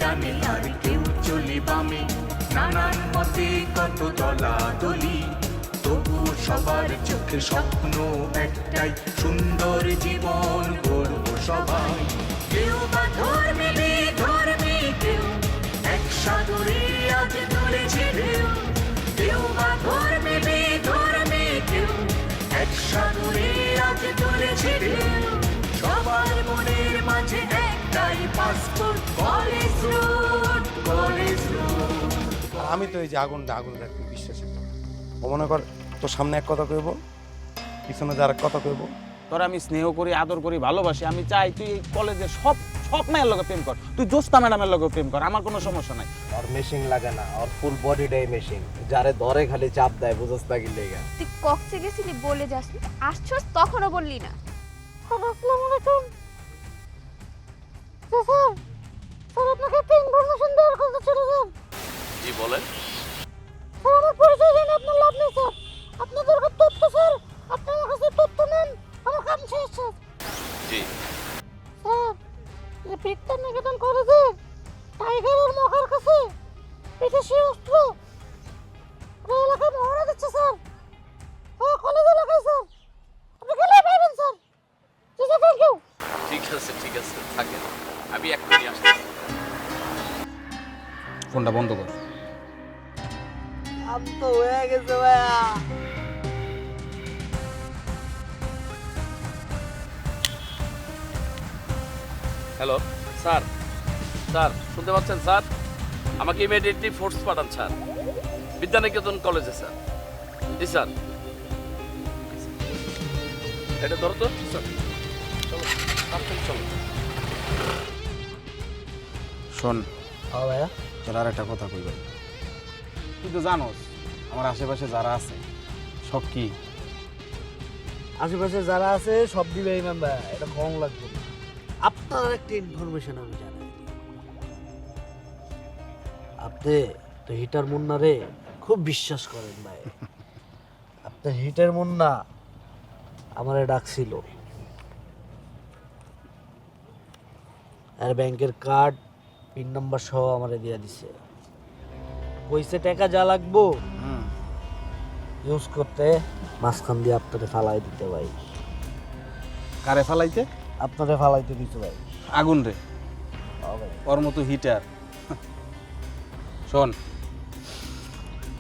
ডানে আর কেউ চলে বামে, নানান মতে কত দলাদলি, তবু সবার চোখে স্বপ্ন একটাই, সুন্দর জীবন গড়ব সবাই। কেউ বা ধর্মে বেধর্মে, কেউ এক সাগরে আজ তুলেছে ঢেউ, কেউ বা ধর্মে বেধর্মে, কেউ এক সাগরে আজ তুলেছে ঢেউ, সবার মনের মাঝে একটাই passport, college road, college road. আমি তো এই যে আগুন রাখতে বিশ্বাসী, ও মনে কর তোর সামনে এক কথা কইব, পিছনে যার এক কথা কইব। তোর আমি স্নেহ করি, আদর করি, ভালোবাসি। আমি চাই তুই এই কলেজে সব মেয়ের লগে প্রেম কর, তুই জোস্তা ম্যাডামের লগে প্রেম কর, আমার কোনো সমস্যা নাই। আর মেশিং লাগে না, আর ফুল বডিটাই মেশিং, যারে ধরে খালি চাপ দেয়, বুঝছ না কি লেগা। তুই কক্সে গেছিলি বলে যাস, আসছস তখনও বললি না। আসসালামু আলাইকুম স্যার, স্যার আপনাকে একটা ইনফরমেশন দেওয়ার কথা ছিল স্যার। জি বলেন। স্যার আমার পরিচয় জেনে আপনার লাভ নেই স্যার, আপনার দরকার তথ্য স্যার, আপনি আমার কাছে তথ্য নেন, আমার কাম শেষ স্যার। জি স্যার এই বিজ্ঞান নিকেতন কলেজে টাইগার আর মকার কাছে বিদেশি অস্ত্র ওই এলাকায় মহড়া দিচ্ছে স্যার, ও কলেজ এলাকায় স্যার, আপনি গেলে পাবেন স্যার। জি স্যার, থ্যাংক ইউ। ঠিক আছে থাকেন, আমি এক্ষুনি আসছি। ফোনটা বন্ধ কর। আম তো হয়ে গেছে ভাইয়া। হ্যালো স্যার, স্যার শুনতে পাচ্ছেন স্যার? আমাকে ইমিডিয়েটলি ফোর্স পাঠান স্যার, বিদ্যানিকেতন কলেজে স্যার। জি স্যার, এটা ধরো তো স্যার, চলো তাড়াতাড়ি চলো। শোন, হ্যাঁ ভাইয়া। তোর আর একটা কথা কইব, তুই তো জানোস আমার আশেপাশে যারা আছে সব কি আশেপাশে যারা আছে সব দিবে ইমাম ভাই, এটা কম লাগবে না। আপনার একটা ইনফরমেশন আমি জানি, আপনি তো হিটার মুন্নারে খুব বিশ্বাস করেন ভাই। আপনার হিটার মুন্না আমারে ডাকছিল, আর ব্যাংকের কার্ড পিন নাম্বার সহ আমারে দিয়ে দিছে, কইছে টাকা যা লাগবো ইউজ করতে মাঝখান দিয়ে আপনারে ফালাই দিতে ভাই। কারে ফালাইতে? আপনারে ফালাইতে দিতে ভাই। আগুন রে, হ্যাঁ ভাই। ওর মতো হিটার। শোন,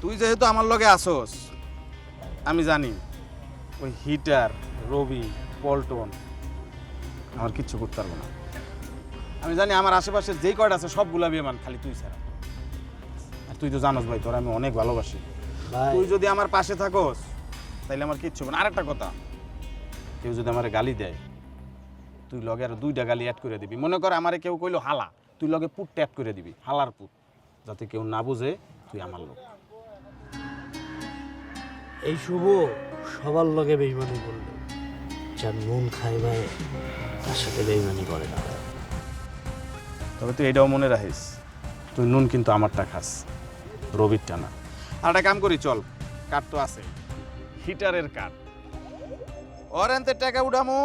তুই যেহেতু আমার লগে আসোস, আমি জানি ওই হিটার, রবি, পল্টন আমার কিচ্ছু করতে পারবো না। আমি জানি আমার আশেপাশের যেই কয়টা আছে সবগুলা বেমান, খালি তুই ছাড়া। আর তুই তো জানোস ভাই, তোর আমি অনেক ভালোবাসি। ভাই তুই যদি আমার পাশে থাকোস তাইলে আমার কিচ্ছু হবে না। আরেকটা কথা, কেউ যদি আমার গালি দেয়, তুই লগে আর 2টা গালি অ্যাড করে দিবি। মনে কর আমারে কেউ কইলো হালা, তুই লগে পুটটা অ্যাড করে দিবি, হালার পুট, যাতে কেউ না বুঝে তুই আমার লোক। এই শুভ সবার লগে বেইমানি করলো, যার নুন খাই ভাই তার সাথে বেইমানি করে না ভাই। তবে তুই এটাও মনে রাখিস, তুই নুন কিন্তু আমারটা খাস, রবিরটা না। আর একটা কাম করি, চল, কাঠ তো আছে, হিটারের কাঠ, ওর এনতে টাকা উঠামু,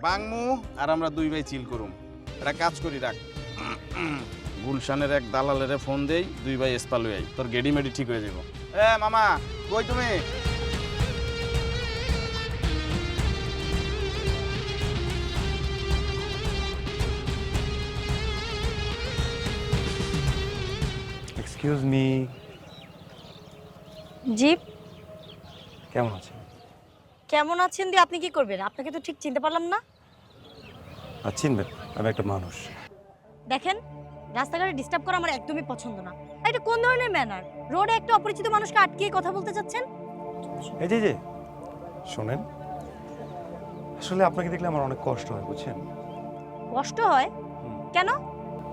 বাংমু, আর আমরা 2 ভাই চিল করুম। একটা কাজ করি, রাখ, গুলশানের এক দালালের ফোন দেই, 2 ভাই স্পা লই আই, তোর গেডি মেডি ঠিক হয়ে যাব। মামা কই তুমি? এক্সকিউজ মি, জি কেমন আছেন? কেমন আছেন দিয়ে আপনি কি করবেন? আপনাকে তো ঠিক চিনতে পারলাম না। আর চিনবেন, আমি একটা মানুষ। দেখেন, রাস্তাঘাটে ডিস্টার্ব করা আমার একদমই পছন্দ না। এটা কোন ধরনের ম্যানার? রোডে একটা অপরিচিত মানুষকে আটকিয়ে কথা বলতে চাচ্ছেন? এই যে শোনেন, আসলে আপনাকে দেখলে আমার অনেক কষ্ট হয়, বুঝছেন? কষ্ট হয় কেন?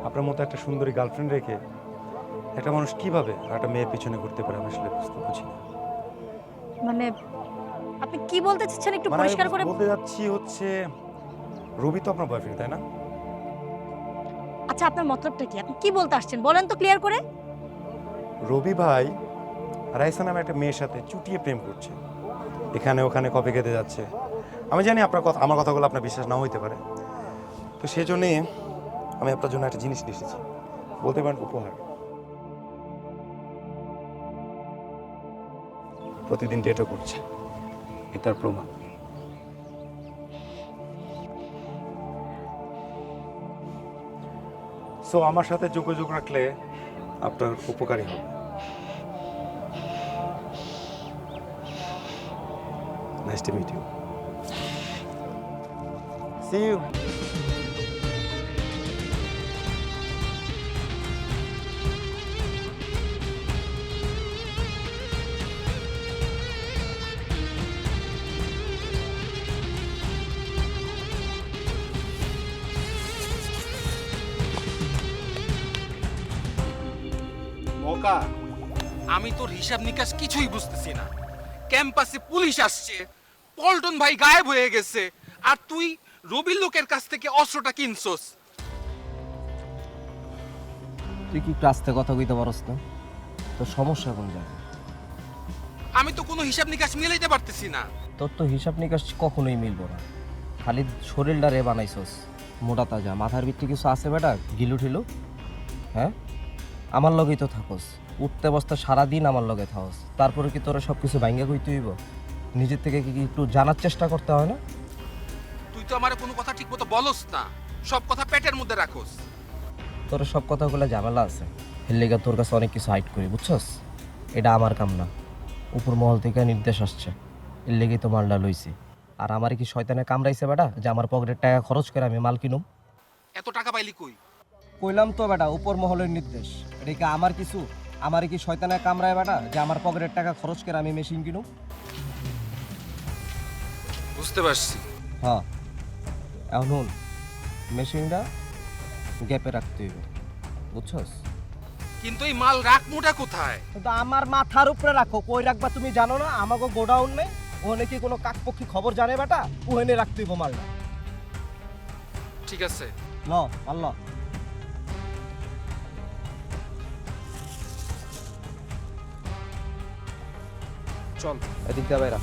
আপনার মতো একটা সুন্দরী গার্লফ্রেন্ড রেখে একটা মানুষ কিভাবে একটা মেয়ের পিছনে ঘুরতে পারে, আমি আসলে বুঝি না। মানে আপনি কি বলতে চাচ্ছেন একটু মানে পরিষ্কার করে বলতে যাচ্ছি হচ্ছে, রবি তো আপনার বয়ফ্রেন্ড, তাই না? আচ্ছা, আপনার মতলবটা কি? আপনি কি বলতে আসছেন বলেন তো ক্লিয়ার করে। রবি ভাই রাইসা নামে একটা মেয়ের সাথে চুটিয়ে প্রেম করছে, এখানে ওখানে কফি খেতে যাচ্ছে। আমি জানি আপনার কথা, আমার কথাগুলো আপনার বিশ্বাস নাও হইতে পারে, তো সেজন্যে আমি আপনার জন্য একটা জিনিস নিয়ে এসেছি। বলতে পারেন উপহার। প্রতিদিন ডেটও করছে, এটার প্রমাণ। সো আমার সাথে যোগাযোগ রাখলে আপনার উপকারী হবে। Nice to meet you. See you. মোকা, আমি তোর হিসাব নিকাশ কিছুই বুঝতেছি না। ক্যাম্পাসে পুলিশ আসছে, পল্টন ভাই গায়েব হয়ে গেছে, আর তুই রবির লোকের কাছ থেকে অস্ত্রটা কিনছস। তুই কি একটু আস্তে কথা কইতে পারস না? তোর সমস্যা কোন জায়গায়? আমি তো কোনো হিসাব নিকাশ মিলাইতে পারতেছি না। তোর তো হিসাব নিকাশ কখনোই মিলবো না। খালি শরীরটা রে বানাইছস মোটা তাজা, মাথার ভিতরে কিছু আছে বেটা গিলু ঠিলু? হ্যাঁ, আমার লগেই তো থাকস, উঠতে বসতে সারাদিন আমার লগে থাকস, তারপরে কি তোরা সব কিছু ভাঙ্গা কইতে হইব? নিজের থেকে কি একটু জানার চেষ্টা করতে হয় না? তুই তো আমার কোনো কথা ঠিক মতো বলস না, সব কথা পেটের মধ্যে রাখোস। তোর সব কথাগুলো ঝামেলা আছে, এর লেগে তোর কাছে অনেক কিছু হাইড করি, বুঝছস? এটা আমার কাম না, উপর মহল থেকে নির্দেশ আসছে, এর লেগেই তো মালটা লইছি। আর আমার কি শয়তানে কামড়াইছে বেটা যে আমার পকেটের টাকা খরচ করে আমি মাল কিনুম? এত টাকা পাইলি কই? কইলাম তো বেটা, উপর মহলের নির্দেশ। এটা কি আমার কিছু? আমার কি শয়তানে কামড়ায় বেটা যে আমার পকেটের টাকা খরচ করে আমি মেশিন কিনুম? বুঝতে পারছি। হ্যাঁ, এখন শুন, মেশিনটা গ্যাপে রাখতে হইবে, বুঝছস? কিন্তু এই মাল রাখমুটা কোথায়? কিন্তু আমার মাথার উপরে রাখো। কই রাখবা তুমি জানো না? আমাকে গোডাউন নেই, ওখানে কি কোনো কাকপক্ষী খবর জানে বেটা? ওখানে রাখতে হইব মালটা। ঠিক আছে, ল আল্লাহ। চল। এদিক দিয়ে বাইরা।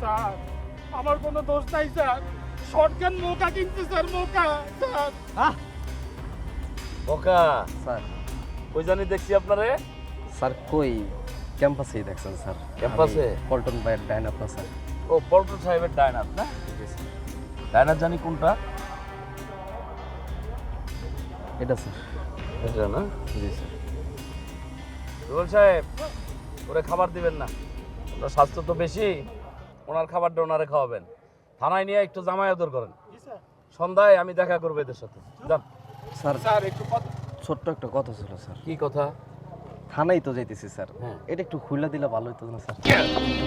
স্যার, আমার কোনো দোষ নাই স্যার। শর্টগান মোকা কিনছে স্যার, মোকা স্যার। বোকা স্যার, কই জানি দেখছি আপনারে। স্যার কই? ক্যাম্পাসেই দেখছেন স্যার। ক্যাম্পাসে? আমি পল্টন ভাইয়ের ডাইন আপনার স্যার। ও পল্টন সাহেবের ডায়নার না? ডায়নার জানি কোনটা? এটা স্যার। এটা না? জি স্যার। রুবেল সাহেব, ওরে খাবার দিবেন না, ওনার স্বাস্থ্য তো বেশি, ওনার খাবারটা ওনারে খাওয়াবেন। থানায় নিয়ে একটু জামায়াতর করেন, সন্ধ্যায় আমি দেখা করবো এদের সাথে। যান। স্যার, স্যার একটু কথা। ছোট্ট একটা কথা ছিল স্যার। কি কথা? থানায় তো যাইতেছি স্যার, হ্যাঁ। এটা একটু খুলে দিলে ভালো হতো না স্যার?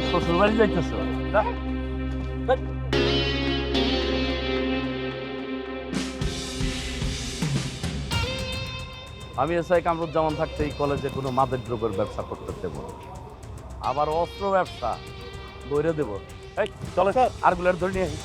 শ্বশুর বাড়ি যাইতেছো? আমি এসআই কামরুজ্জামান থাকতে এই কলেজে কোনো মাদক দ্রব্যের ব্যবসা করতে দেব না। আবার অস্ত্র ব্যবসা দৌড়ে দেব। এই চলো আর গুলার ধরে নিয়ে আই।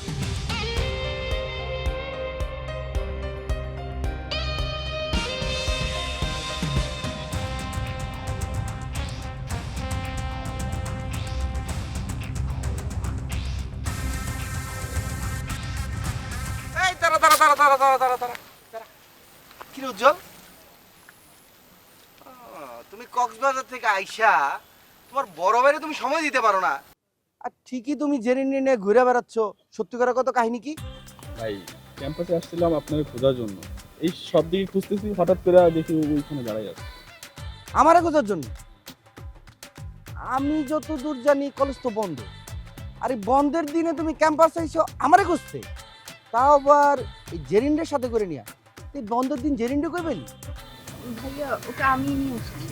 এই দাঁড়া দাঁড়া দাঁড়া দাঁড়া দাঁড়া দাঁড়া দাঁড়া দাঁড়া। কি রে উজ্জ্বল, তুমি কক্সবাজার থেকে আইসা তোমার বড় ভাইরে তুমি সময় দিতে পারো না। আর ঠিকই তুমি জেনে নিয়ে ঘুরে বেড়াচ্ছ, সত্যি করে কত কাহিনী কি? ভাই ক্যাম্পাসে আসছিলাম আপনাকে খোঁজার জন্য, এই সব দিকে খুঁজতেছি, হঠাৎ করে দেখি ওইখানে দাঁড়াই আছে। আমারে খোঁজার জন্য? আমি যতদূর জানি কলেজ তো বন্ধ, আর এই বন্ধের দিনে তুমি ক্যাম্পাসে এসো আমারে খুঁজতে, তাও আবার এই জেরিন্ডের সাথে করে নিয়া। এই বন্ধের দিন জেরিন্ডে করবেন? ভাইয়া ওটা আমি নিয়ে আসছি।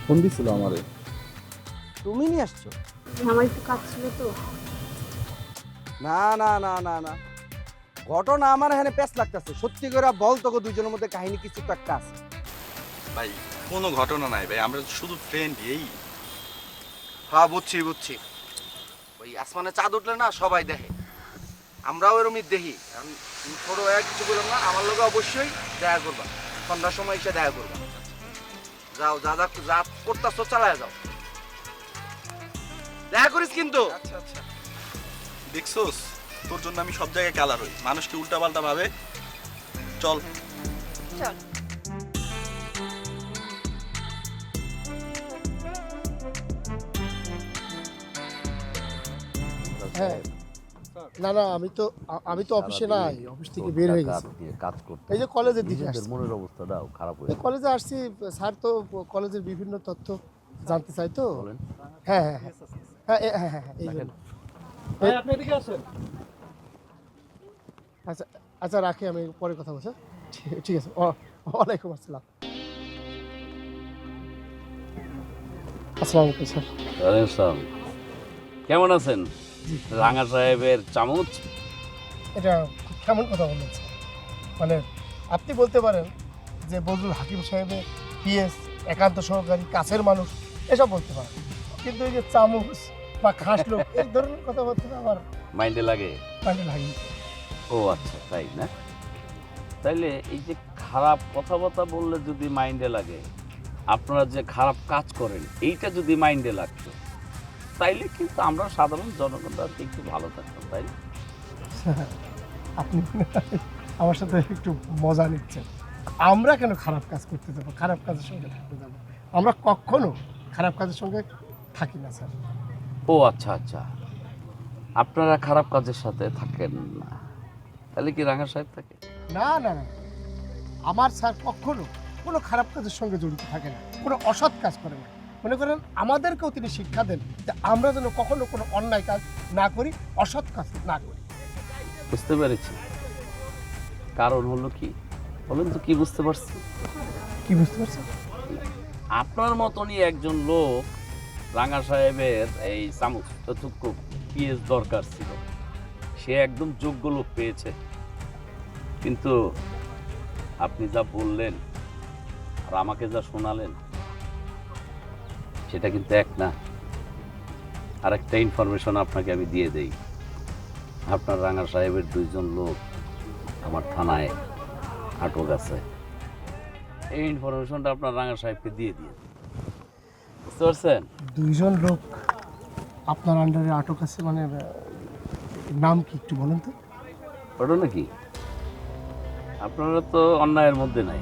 ফোন দিছিল আমারে। তুমি নিয়ে আসছো? আমার একটু কাজ ছিল তো। না না না না না, ঘটনা আমার এখানে পেছ লাগতেছে। সত্যি করে বল, তোকে দুইজনের মধ্যে কাহিনী কিছু তো একটা আছে। ভাই কোনো ঘটনা নাই ভাই, আমরা শুধু ফ্রেন্ড এই। হ্যাঁ বুঝছি বুঝছি, ওই আসমানে চাঁদ উঠলে না সবাই দেখে, আমরাও এরমই দেখি। কারণ তুমি ছোট হয়ে কিছু বললাম না, আমার লোকে অবশ্যই দেখা করবা, সন্ধ্যার সময় এসে দেখা করবা। যাও, যা যা যা করতেছো চালায় যাও, দেখা করিস কিন্তু। আচ্ছা আচ্ছা, দেখছোস তোর জন্য আমি সব জায়গায় কালার হই, মানুষকে উল্টা পাল্টা ভাবে। চল চল। হ্যাঁ না না, আমি তো অফিসে নাই, অফিস থেকে বের হয়ে গেছি। কাজ করতে এই যে কলেজের দিকে আসছি। মনের অবস্থাটাও খারাপ হয়ে এই কলেজে আসছি, স্যার তো কলেজের বিভিন্ন তথ্য জানতে চাই তো। বলেন। হ্যাঁ হ্যাঁ হ্যাঁ হ্যাঁ হ্যাঁ হ্যাঁ এই জন্য। আপনি এদিকে আসেন। আচ্ছা আচ্ছা রাখি, আমি পরে কথা বলছি। ঠিক আছে, ওয়ালাইকুম আসসালাম। আসসালামু আলাইকুম স্যার। কেমন আছেন রাঙা সাহেবের চামচ? এটা কেমন কথা বললেন স্যার? মানে আপনি বলতে পারেন যে বজলুল হাকিম সাহেবের পিএস, একান্ত সহকারী, কাছের মানুষ, এসব বলতে পারেন, কিন্তু এই যে চামচ বা খাস লোক এই ধরনের কথাবার্তা আমার মাইন্ডে লাগে? মানে লাগি। ও আচ্ছা, তাই না? তাইলে এই যে খারাপ কথাবার্তা বললে যদি মাইন্ডে লাগে, আপনারা যে খারাপ কাজ করেন এইটা যদি মাইন্ডে লাগতো, তাইলে কিন্তু আমরা সাধারণ জনগণরা একটু ভালো থাকতাম, তাই না? স্যার, আপনি আমার সাথে একটু মজা নিচ্ছেন। আমরা কেন খারাপ কাজ করতে যাবো, খারাপ কাজের সঙ্গে থাকতে যাবো? আমরা কখনো খারাপ কাজের সঙ্গে থাকি না স্যার। ও আচ্ছা আচ্ছা, আপনারা খারাপ কাজের সাথে থাকেন না, তাহলে কি রাঙা সাহেব থাকে? না না না, আমার স্যার কখনো কোনো খারাপ কাজের সঙ্গে জড়িত থাকে না, কোনো অসৎ কাজ করে না। মনে করেন আমাদেরকেও তিনি শিক্ষা দেন যে আমরা যেন কখনো কোনো অন্যায় কাজ না করি, অসৎ কাজ না করি। বুঝতে পেরেছি। কারণ হলো কি বলেন তো, কি বুঝতে পারছি? কি বুঝতে পারছেন? আপনার মতনই একজন লোক রাঙা সাহেবের এই চামচ যতটুকু পিএস দরকার ছিল, সে একদম যোগ্য লোক পেয়েছে। কিন্তু আপনি যা বললেন আর আমাকে যা শোনালেন সেটা কিন্তু এক না। আর একটা ইনফরমেশন আপনাকে আমি দিয়ে দেই, আপনার রাঙা সাহেবের দুইজন লোক আমার থানায় আটক আছে। এই ইনফরমেশনটা আপনার রাঙা সাহেবকে দিয়ে দিয়ে, বুঝতে পারছেন? দুইজন লোক আপনার আন্ডারে আটক আছে, মানে নাম কি একটু বলুন তো? ওটা নাকি আপনারা তো অন্যায়ের মধ্যে নাই,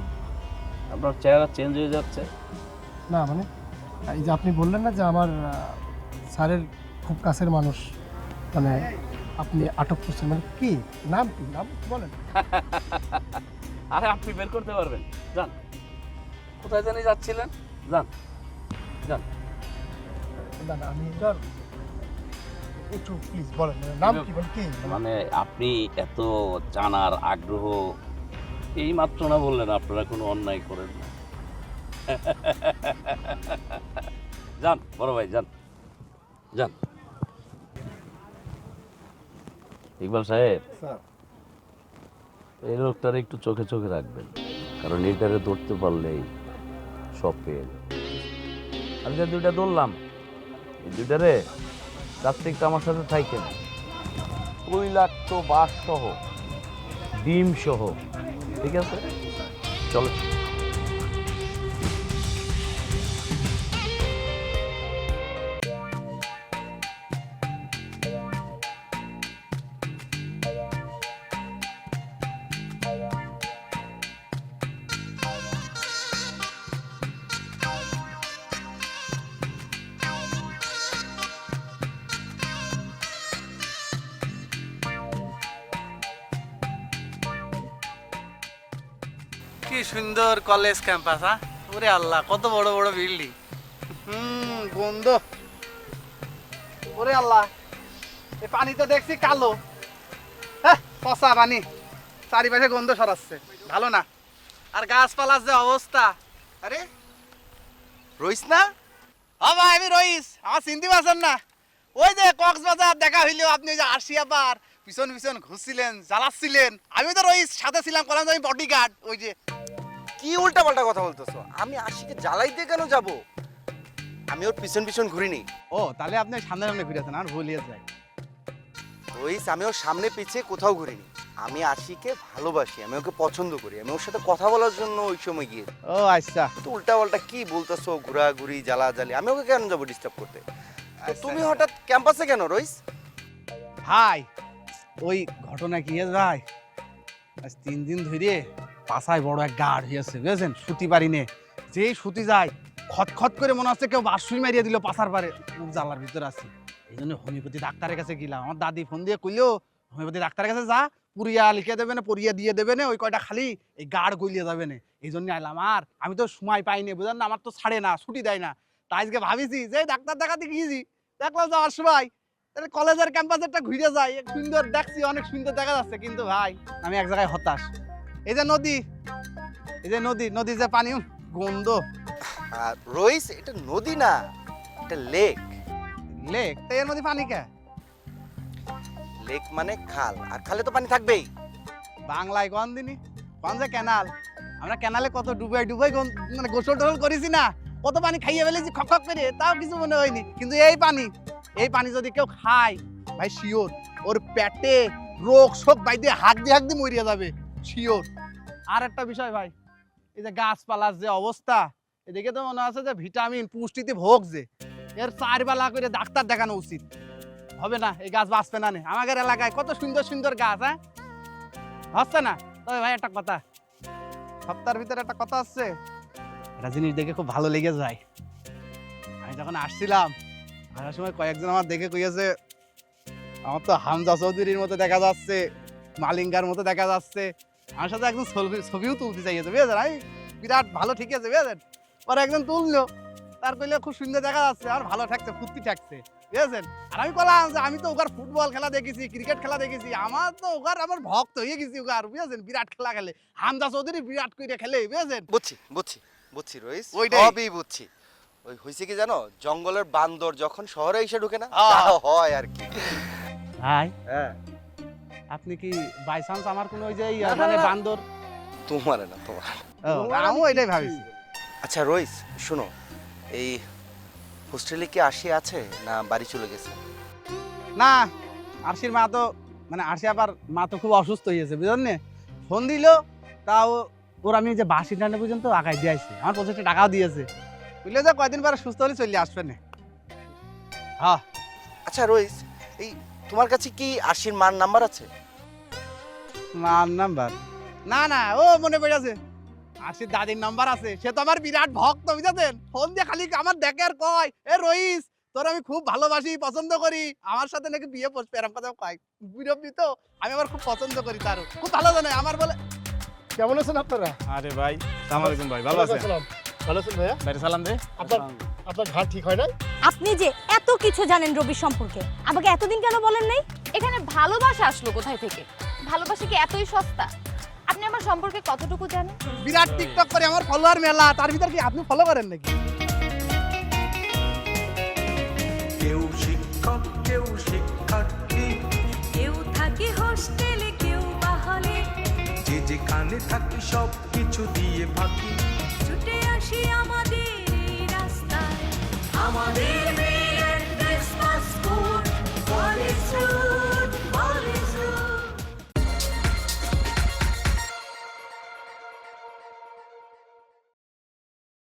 আপনার চেহারা চেঞ্জ হয়ে যাচ্ছে। না মানে এই যে আপনি বললেন না যে আমার স্যারের খুব কাছের মানুষ, মানে আপনি আটক করছেন, মানে কি নাম, কি নাম বলেন? আরে আপনি বের করতে পারবেন, যান। কোথায় জানি যাচ্ছিলেন, যান যান। না না, আমি ধর একটু প্লিজ বলেন নাম কি, বলেন কি? মানে আপনি এত জানার আগ্রহ, এই মাত্র না বললেন আপনারা কোনো অন্যায় করেন না। যান বড় ভাই, যান যান। ইকবাল সাহেব, এই লোকটার একটু চোখে চোখে রাখবেন, কারণ এটারে ধরতে পারলেই সব পেয়ে যাবে। আমি যে দুইটা ধরলাম এই দুইটারে রাত্রিকটা আমার সাথে থাইকেন তৈলাক্ত বাস সহ ডিম সহ, ঠিক আছে? চলো। কি সুন্দর কলেজ ক্যাম্পাস, হ্যাঁ? ওরে আল্লাহ, কত বড় বড় বিল্ডিং। গন্ধ, ওরে আল্লাহ, এই পানি তো দেখছি কালো, হ্যাঁ পচা পানি, চারিপাশে গন্ধ সরাচ্ছে, ভালো না। আর গাছপালার যে অবস্থা, আরে রইস না? হ্যাঁ ভাই, আমি রইস, আমার চিনতে পারছেন না? ওই যে কক্সবাজার দেখা হইলো, আপনি ওই যে আরশিয়াপার পিছন পিছন ঘুরছিলেন, জ্বালাচ্ছিলেন, আমি তো রইস সাথে ছিলাম, বললাম যে আমি বডিগার্ড। ওই যে কি উল্টা পাল্টা কথা বলতেছো? আমি আশিকে জ্বালাইতে কেন যাব? আমি ওর পিছন পিছন ঘুরিনি। ও, তাহলে আপনি সামনে সামনে ঘুরেছেন, আর ভুলিয়ে যায়। রইস, আমি ওর সামনে পিছিয়ে কোথাও ঘুরিনি। আমি আশিকে ভালোবাসি, আমি ওকে পছন্দ করি, আমি ওর সাথে কথা বলার জন্য ওই সময় গিয়ে। ও আচ্ছা, তো উল্টা পাল্টা কি বলতেছো? ঘোরাঘুরি, জ্বালাজ্বালি, আমি ওকে কেন যাবো ডিস্টার্ব করতে? তো তুমি হঠাৎ ক্যাম্পাসে কেন রইস? ভাই ওই ঘটনা কি যায়, আজ 3 দিন ধরে পাশায় বড় এক গাঢ় হয়েছে, বুঝেছেন? সুতি পারি নে, যেই সুতি যায় খতখত করে মনে হচ্ছে কেউ বাঁশুই মারিয়ে দিল পাশার পারে, খুব জ্বালার ভিতরে আছে। এই জন্য হোমিওপ্যাথি ডাক্তারের কাছে গেলাম। আমার দাদি ফোন দিয়ে কইলো, হোমিওপ্যাথি ডাক্তারের কাছে যা, পুরিয়া লিখে দেবে না, পরিয়া দিয়ে দেবে না, ওই কয়টা খালি এই গাঢ় গলিয়ে যাবে না। এই জন্য আইলাম। আর আমি তো সময় পাইনি, বুঝলেন না, আমার তো ছাড়ে না, ছুটি দেয় না। তাই আজকে ভাবিছি যে ডাক্তার দেখাতে গিয়েছি, দেখলাম যাওয়ার সময় তাহলে কলেজের ক্যাম্পাসেরটা ঘুরে যায়, সুন্দর দেখছি, অনেক সুন্দর দেখা যাচ্ছে, কিন্তু ভাই আমি এক জায়গায় হতাশ। এই যে নদী, এই যে নদী, নদী যে পানি গন্ধ। আর রইস, এটা নদী না, এটা লেক। লেক? তাই এর মধ্যে পানি কে? লেক মানে খাল, আর খালে তো পানি থাকবেই। বাংলায় কোন দিনই কোন যে ক্যানাল। আমরা ক্যানালে কত ডুবাই ডুবাই মানে গোসল টোসল করেছি না, কত পানি খাইয়ে ফেলেছি খক খক করে, তাও কিছু মনে হয়নি। কিন্তু এই পানি যদি কেউ খায় ভাই, শিওর ওর পেটে রোগ শোক বাইদে হাক দিয়ে মরিয়া যাবে, শিওর। আর একটা বিষয় ভাই, এই যে গাছপালার যে অবস্থা, এদিকে তো মনে আছে যে ভিটামিন পুষ্টিতে ভোগ, যে এর 4 বেলা করে ডাক্তার দেখানো উচিত। হবে না, এই গাছ বাঁচবে না। আমাদের এলাকায় কত সুন্দর সুন্দর গাছ, হ্যাঁ হচ্ছে না। তবে ভাই একটা কথা, সপ্তাহের ভিতরে একটা কথা আসছে, একটা জিনিস দেখে খুব ভালো লেগে যায়। আমি যখন আসছিলাম, আসার সময় কয়েকজন আমার দেখে কইয়াছে, আমার তো হামজা চৌধুরীর মতো দেখা যাচ্ছে, মালিঙ্গার মতো দেখা যাচ্ছে। আমার সাথে একজন ছবিও তুলতে চাইছে, বুঝেছেন? আমি বিরাট ভালো, ঠিক আছে, বুঝেছেন? পরে একজন তুললো, তার কইলে খুব সুন্দর দেখা যাচ্ছে, আর ভালো ঠেকছে, ফুর্তি ঠেকছে, বুঝেছেন? আর আমি বললাম যে আমি তো ওখানে ফুটবল খেলা দেখেছি, ক্রিকেট খেলা দেখেছি, আমার তো ওখানে আমার ভক্ত হয়ে গেছি ওখানে, বুঝেছেন? বিরাট খেলা খেলে, হামজা চৌধুরী বিরাট করে খেলে, বুঝেছেন? বুঝছি রইস, ওইটাই। সবই বুঝছি। ওই হয়েছে কি জানো, জঙ্গলের বান্দর যখন শহরে এসে ঢুকে না, যা হয় আর কি। ভাই, হ্যাঁ, আপনি কি বাই চান্স আমার কোনো ওই যে মানে বান্দর? তোমার না, তোমার। আমিও এটাই ভাবিছি। আচ্ছা রইস, শোনো, এই হোস্টেলে কি আরশি আছে না বাড়ি চলে গেছে? না, আরশির মা তো মানে আরশি আবার মা তো খুব অসুস্থ হয়েছে, বুঝলেন না? ফোন দিল, তাও ওর আমি যে বাস স্ট্যান্ডে পর্যন্ত আগাই দিয়ে আসছি, আমার 25 টাকাও দিয়েছে, বুঝলে যে কয়দিন পরে সুস্থ হলে চলে আসবে না। হ্যাঁ। আচ্ছা রইস, এই তোমার কাছে কি আরশির মার নাম্বার আছে? মার নাম্বার? না, ও মনে পড়েছে, আরশির দাদির নাম্বার আছে। সে তো আমার বিরাট ভক্ত, বুঝেছেন? ফোন দিয়ে খালি আমার দেখে আর কয়, এ রইস, তোর আমি খুব ভালোবাসি, পছন্দ করি, আমার সাথে নাকি বিয়ে পড়বে, এরকম কথা কয়। বিরক্তি তো, আমি আবার খুব পছন্দ করি, তারও খুব ভালো জানে আমার। বলে কেমন আছেন আপনারা? আরে ভাই, আসসালামু আলাইকুম ভাই, ভালো আছেন? ভালো আছেন ভাইয়া? বাইরে সালাম দে। আপনার ঘাট ঠিক হয় না? আপনি যে এত কিছু জানেন রবির সম্পর্কে, আমাকে এতদিন কেন বলেন নাই? এখানে ভালোবাসা আসলো কোথায় থেকে? ভালোবাসা কি এতই সস্তা? আপনি আমার সম্পর্কে কতটুকু জানেন? বিরাট টিকটক করে, আমার ফলোয়ার মেলা, তার ভিতর কি আপনি ফলো করেন নাকি? কেউ শিক্ষক, কেউ শিক্ষার্থী, কেউ থাকে হোস্টেলে, কেউ বা হলে, যে যেখানে থাকি সব কিছু দিয়ে ফাঁকি, ছুটে আসি আমাদের এই রাস্তায়, আমাদের